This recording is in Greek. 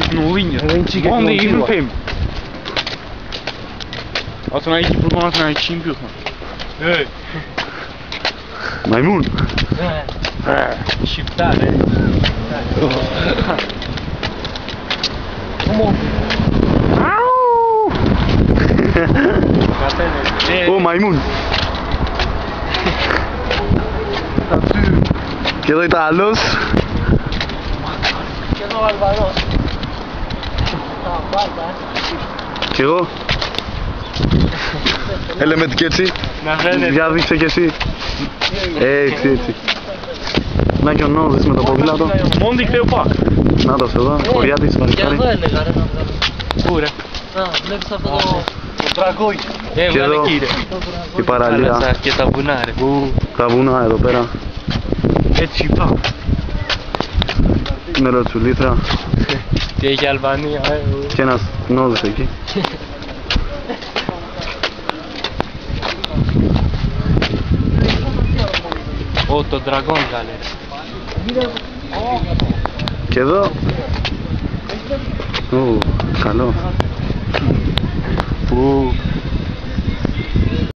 ήσουν ο Ίνιος. Μόνοι ήσουν φέμι. Όσο να έχει πουρκόνα να έχει σύμπιους. Μαϊμούν. Σιφτά, ναι. Ω, μαϊμούν. Και εδώ Ιταλός. Και εδώ ο Αλβανός. Και εγώ. Έλεμε και έτσι. Για δείξε και εσύ. Έτσι, έτσι. Να και ο Νόζης με το ποδήλατο. Μόνο δείχνει ο Πακ. Να το εδώ, χωριά της Και βαριστάρι. εδώ έλεγα ρε να βγάλω. Πού ρε. Να, βλέπεις αυτό το τραγούι. Και Βγάλε εδώ. εκεί ρε. Η παραλία, Και τα βουνά ρε. τα βουνά εδώ πέρα. Έτσι πάω. Νεροτσουλήθρα Και έχει Αλβανία. και ένας Νόζης εκεί. Ω, το Dragon βγάλε ρε. Και εδώ. Ου, καλό. Πού.